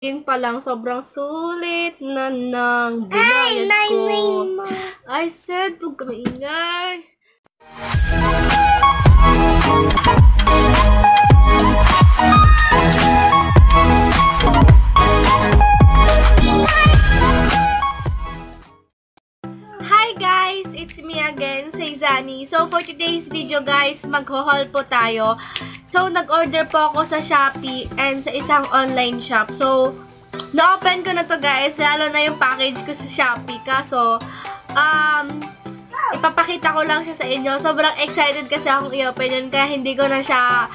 Yun pa lang, sobrang sulit na ng binayad ko. I said, huwag ka maingay. Hi guys! It's me again, Zani. So for today's video guys, mag-haul po tayo. So nag-order po ako sa Shopee and sa isang online shop. So na-open ko na to guys, lalo na yung package ko sa Shopee. Kaso, ipapakita ko lang siya sa inyo. Sobrang excited kasi akong i-open yun, kaya hindi ko na siya,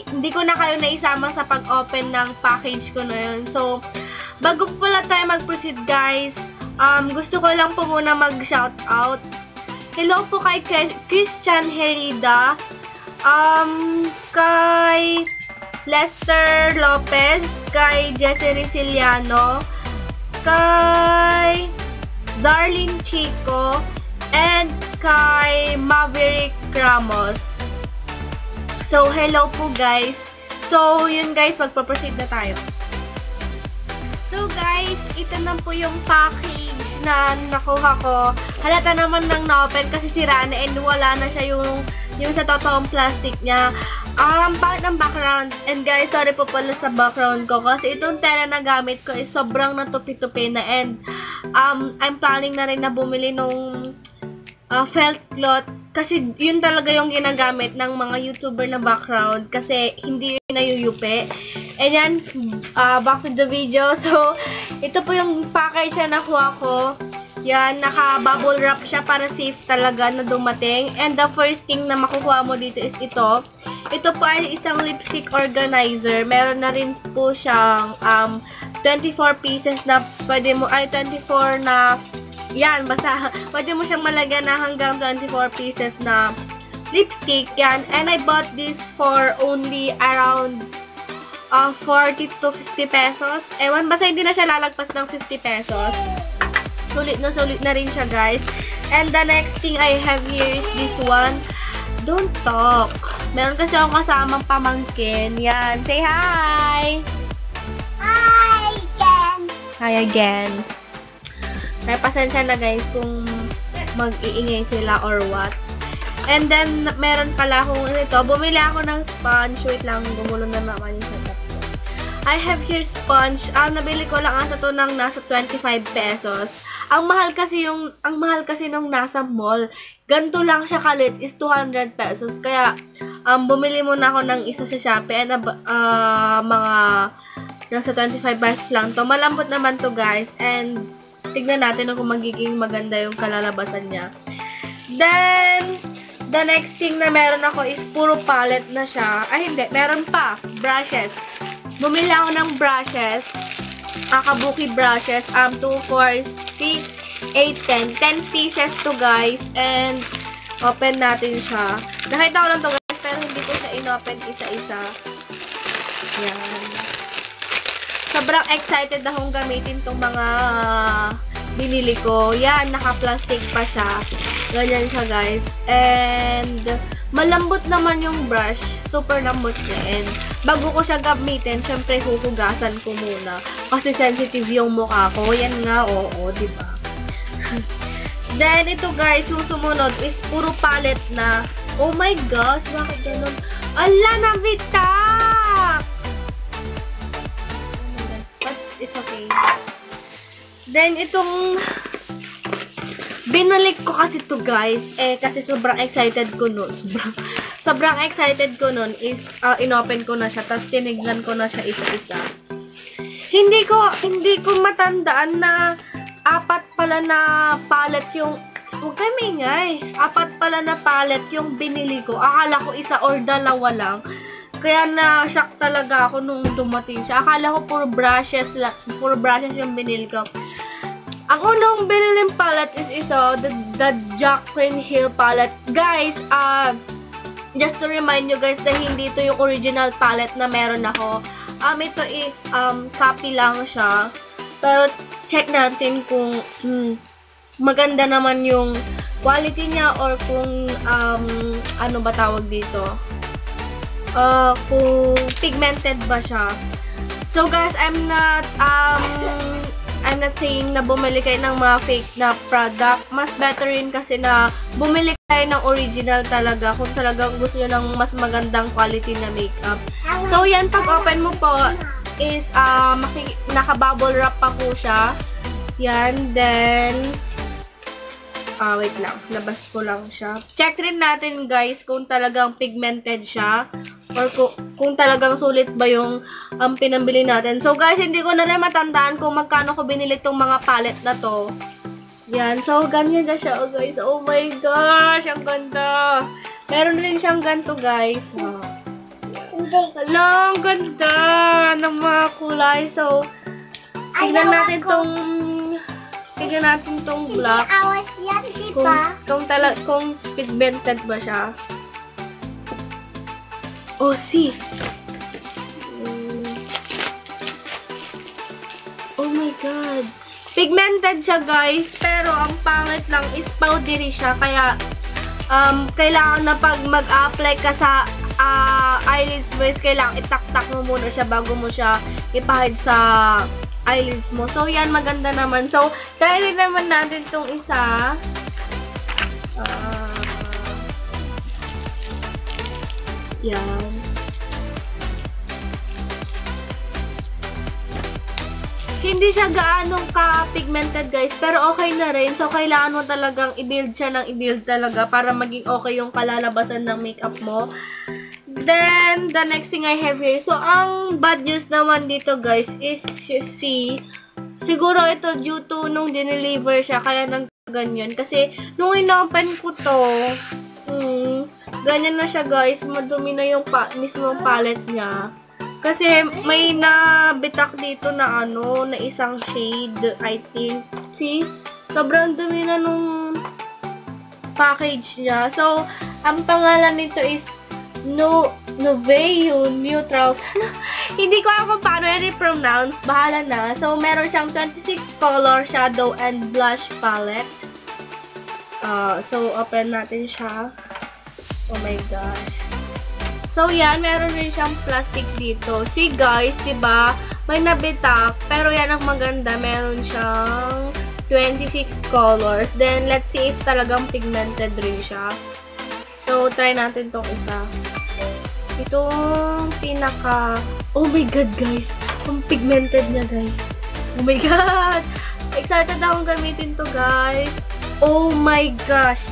hindi ko na kayo naisama sa pag-open ng package ko na yun. So, bago pala tayo mag-proceed guys, gusto ko lang po muna mag-shoutout. Hello po kay Christian Herida, kay Lester Lopez, kay Jessie Riciliano, kay Zarlin Chico, and kay Maverick Ramos. So, hello po guys. So, yun guys, magpaproceed na tayo. So guys, ito na po yung package na nakuha ko. Halata naman nang na-open kasi sira na and wala na siya yung sa totoong plastic niya. Bakit ang background? And guys, sorry po pala sa background ko kasi itong tela na gamit ko is sobrang natupi-tupi na and I'm planning na rin na bumili nung felt cloth kasi yun talaga yung ginagamit ng mga YouTuber na background kasi hindi yun nayuyupi. And yan, back to the video. So, ito po yung package na nakuha ko. Yan, naka-bubble wrap siya para safe talaga na dumating. And the first thing na makukuha mo dito is ito. Ito po ay isang lipstick organizer. Meron na rin po siyang 24 pieces na pwede mo, ay 24 na, yan, basta, pwede mo siyang malagyan na hanggang 24 pieces na lipstick. Yan, and I bought this for only around 40 to 50 pesos. Ewan, basta hindi na siya lalagpas ng 50 pesos. Sulit na rin siya, guys. And the next thing I have here is this one. Don't talk. Meron kasi akong kasamang pamangkin. Yan. Say hi! Hi again! Hi again. Kaya pasensya na, guys, kung mag-iingay sila or what. And then, meron pala akong ito. Bumili ako ng sponge. Wait lang, gumulo na naman yung setup ko. I have here sponge. Nabili ko lang ata to ng nasa 25 pesos. Ang mahal kasi nung nasa mall. Ganito lang siya kalit is 200 pesos. Kaya, bumili muna ako ng isa sa Shopee and mga nasa 25 pesos lang to. Malambot naman to guys. And, tignan natin kung magiging maganda yung kalalabasan niya. Then, the next thing na meron ako is puro palette na siya. Ay, hindi. Meron pa. Brushes. Bumili ako ng brushes. Kabuki brushes. 2, 4, 6, 8, 10. 10 pieces to guys. And, open natin siya. Nakita ko lang to guys, pero hindi ko siya in-open isa-isa. Yan. Sobrang excited akong gamitin tong mga binili ko. Yan, naka-plastic pa siya. Ganyan siya, guys. And, malambot naman yung brush. Super lambot niya. And, bago ko siya gamitin, syempre, huhugasan ko muna. Kasi sensitive yung mukha ko. Yan nga, oo, diba? Then, ito, guys, yung sumunod is puro palette na. Oh my gosh, bakit ganun? Ala, nabitak! But, it's okay. Then, itong binalik ko kasi to guys, kasi sobrang excited ko nun. Sobrang excited ko nun is, inopen ko na siya, tapos tinignan ko na siya isa-isa. Hindi ko matandaan na apat pala na palette yung, huwag kayo maingay, apat pala na palette yung binili ko. Akala ko isa or dalawa lang. Kaya na-shock talaga ako nung dumating siya. Akala ko puro brushes yung binili ko. Ang unang biniling palette is ito, the Jaclyn Hill palette. Guys, just to remind you guys na hindi ito yung original palette na meron ako. Ito is, copy lang siya. Pero, check natin kung maganda naman yung quality niya or kung, ano ba tawag dito? Kung pigmented ba siya. So guys, I'm not saying na bumili kayo ng mga fake na product. Mas better rin kasi na bumili kayo ng original talaga kung talagang gusto nyo ng mas magandang quality na makeup. So yan, pag open mo po is naka-bubble wrap pa po siya. Yan, then wait lang, labas ko lang siya. Check rin natin guys kung talagang pigmented siya or kung talagang sulit ba yung pinambili natin. So guys, hindi ko na rin matandaan kung magkano ko binili itong mga palette na to. Yan, so ganyan na siya, oh guys. Oh my gosh, ang ganda. Meron rin siyang ganito guys. Hala, ang ganda ng mga kulay. So, tignan natin tong black. Awas yan, diba? Kung pigmented ba siya. Oh, see. Oh my God. Pigmented siya, guys. Pero, ang pangit lang is powdery siya. Kaya, kailangan na pag mag-apply ka sa eyelids mo, is kailangan itak-tak mo muna siya bago mo siya ipahid sa eyelids mo. So, yan, maganda naman. So, try rin naman natin itong isa. Yan. Hindi siya gaanong ka-pigmented, guys. Pero okay na rin. So, kailangan mo talagang i-build siya ng i-build talaga para maging okay yung kalalabasan ng makeup mo. Then, the next thing I have here. So, ang bad news naman dito, guys, is see, siguro ito due to nung dineliver siya, kaya nang ganyan. Kasi, nung inopen ko to, ganyan na siya, guys. Madumi na yung mismong palette niya. Kasi, may nabitak dito na na isang shade, I think. See? Sobrang dumi na nung package niya. So, ang pangalan nito is Noveu Neutrals. Hindi ko alam kung paano yan i-pronounce. Bahala na. So, meron siyang 26 color shadow and blush palette. So, open natin siya. Oh my gosh. So, yan. Meron rin siyang plastic dito. See, guys, diba? May nabitak. Pero yan ang maganda. Meron siyang 26 colors. Then, let's see if talagang pigmented rin siya. So, try natin tong isa. Itong pinaka... Oh my God, guys. Ang pigmented niya, guys. Oh my God. Excited akong gamitin to, guys. Oh my gosh.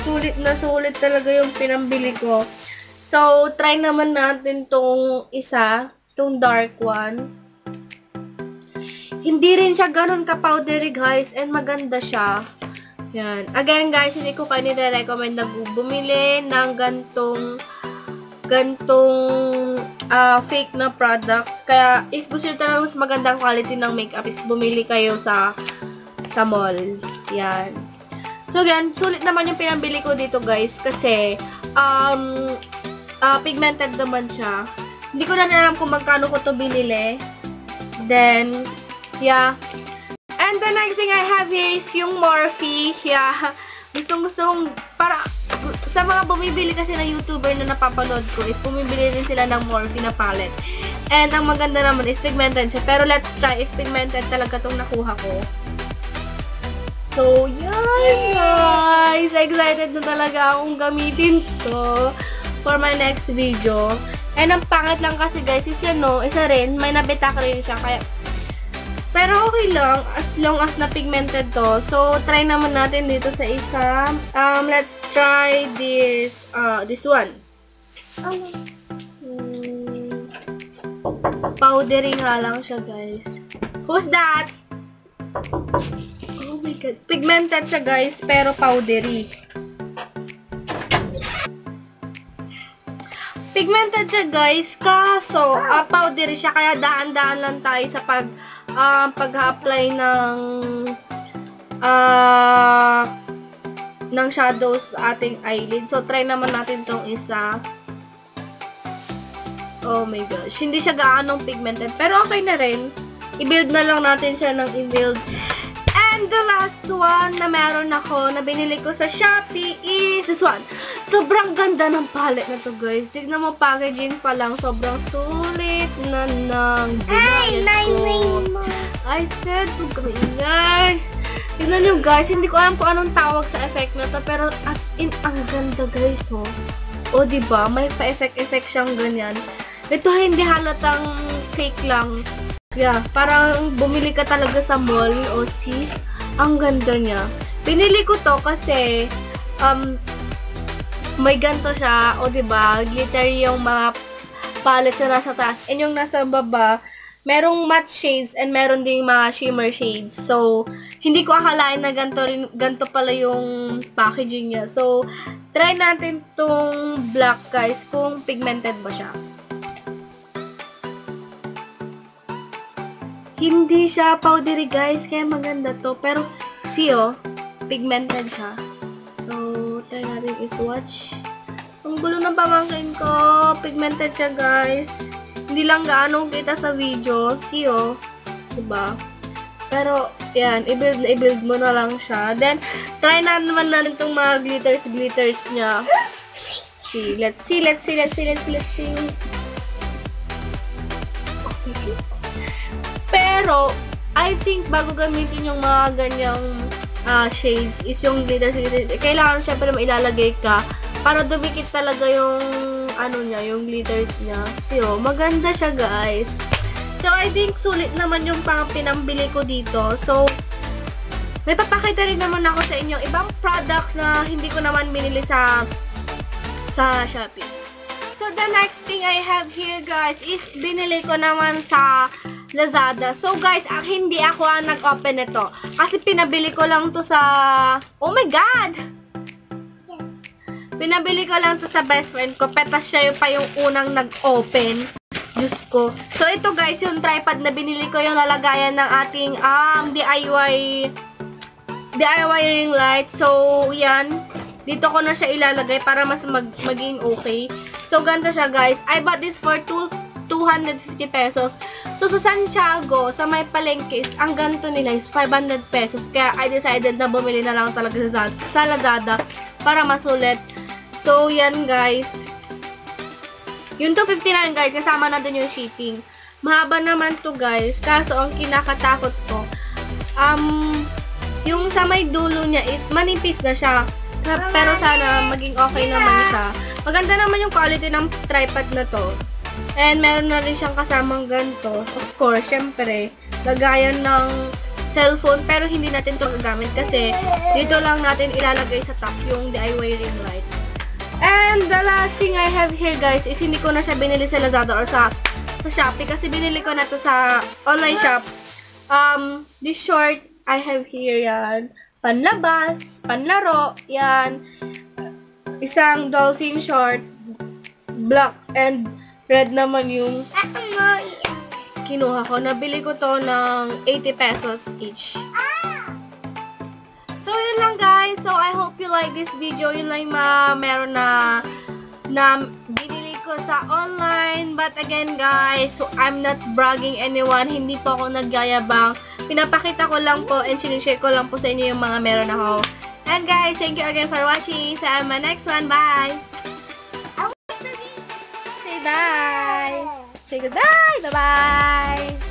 Sulit na sulit talaga yung pinambili ko. So, try naman natin tong isa. Tong dark one. Hindi rin siya ganun ka-powdery, guys. And maganda siya. Yan. Again, guys, hindi ko kayo nire-recommend na bumili ng gantong fake na products. Kaya, if gusto nyo talaga mas magandang quality ng makeup, is bumili kayo sa mall. Yan. So, again, sulit naman yung pinambili ko dito, guys. Kasi, pigmented naman siya. Hindi ko na alam kung magkano ko to binili. Then, yeah. And the next thing I have here is yung Morphe. Yeah. Gustong-gustong, para, sa mga bumibili kasi na YouTuber na napapanood ko, is bumibili rin sila ng Morphe na palette. And ang maganda naman is pigmented siya. Pero let's try if pigmented talaga tong nakuha ko. So, yan guys. Excited na talaga akong gamitin to for my next video. And ang pangit lang kasi guys is yan isa rin, may nabitak rin siya. Kaya, pero okay lang, as long as na-pigmented to. So, try naman natin dito sa isa. Let's try this one. Powdery nga lang siya, guys. Who's that? Oh my God. Pigmented siya, guys, pero powdery. Pigmented siya, guys, kaso powdery siya, kaya daan-daan lang tayo sa pag-apply ng shadows sa ating eyelid. So, try naman natin tong isa. Oh my gosh. Hindi siya gaanong pigmented, pero okay na rin. I-build na lang natin siya ng i-build. And the last one na meron ako, na binili ko sa Shopee is this one. Sobrang ganda ng palette na to, guys. Tignan mo, packaging pa lang. Sobrang sulit na ng ginamit ko. I said, huwag kami ingay. Tignan nyo, guys. Hindi ko alam kung anong tawag sa effect na to. Pero as in, ang ganda, guys, oh. O, diba? May pa-effect siyang ganyan. Ito hindi halatang fake lang. Yeah, parang bumili ka talaga sa mall. O, see? Ang ganda niya. Pinili ko to kasi, may ganto siya. O, diba? Glittery yung mga palettes na nasa taas. And yung nasa baba, merong matte shades and meron ding mga shimmer shades. So, hindi ko akalain na ganto pala yung packaging niya. So, try natin tong black, guys, kung pigmented ba siya. Hindi siya powdery, guys, kaya maganda to. Pero, see, oh, pigmented siya. So, try natin i-swatch. Ang gulo ng pamangkin ko. Pigmented siya, guys. Hindi lang gaano kita sa video. See, oh. Diba? Pero, yan. I-build mo na lang siya. Then, try na naman natin itong mga glitters niya. See. Let's see. Pero, I think bago gamitin yung mga ganyang shades is yung glitters. Kailangan syempre mailalagay ka para dumikit talaga yung niya, yung glitters niya. So, maganda siya, guys. So, I think sulit naman yung pinambili ko dito. So, may papakita rin naman ako sa inyo ibang product na hindi ko naman binili sa Shopee. So, the next thing I have here, guys, is binili ko naman sa Lazada. So, guys, hindi ako ang nag-open nito. Kasi pinabili ko lang to sa... Oh my God! Pinabili ko lang to sa best friend ko. Petas siya pa yung unang nag-open. Diyos ko. So, ito, guys, yung tripod na binili ko, yung lalagayan ng ating DIY ring light. So, yan. Dito ko na siya ilalagay para mas maging okay. So, ganda siya, guys. I bought this for 250 pesos. So, sa Santiago, sa may palengke, ang ganito nila is 500 pesos. Kaya, I decided na bumili na lang talaga sa Lazada para masulit. So, yan, guys. Yung 259, guys, kasama na din yung shipping. Mahaba naman to, guys. Kaso, ang kinakatakot ko, yung sa may dulo niya is manipis na siya. Pero sana maging okay naman siya. Maganda naman yung quality ng tripod na to. And meron na rin siyang kasamang ganito. Of course, syempre, lagayan ng cellphone. Pero hindi natin ito gagamit kasi dito lang natin ilalagay sa top yung DIY ring light. And the last thing I have here, guys, is hindi ko na siya binili sa Lazada or sa Shopee kasi binili ko na to sa online shop. This short I have here, yan. Panlabas, panlaro, yan. Isang dolphin short, black and red naman yung kinuha ko. Nabili ko to ng 80 pesos each. So, yun lang, guys. So, I hope you like this video. Yun lang meron na binili ko sa online. But again, guys, so I'm not bragging anyone. Hindi po ako nagyayabang. Pinapakita ko lang po and sinishare ko lang po sa inyo yung mga meron ako. And guys, thank you again for watching. Sa my next one. Bye! Say bye! Say goodbye! Bye-bye!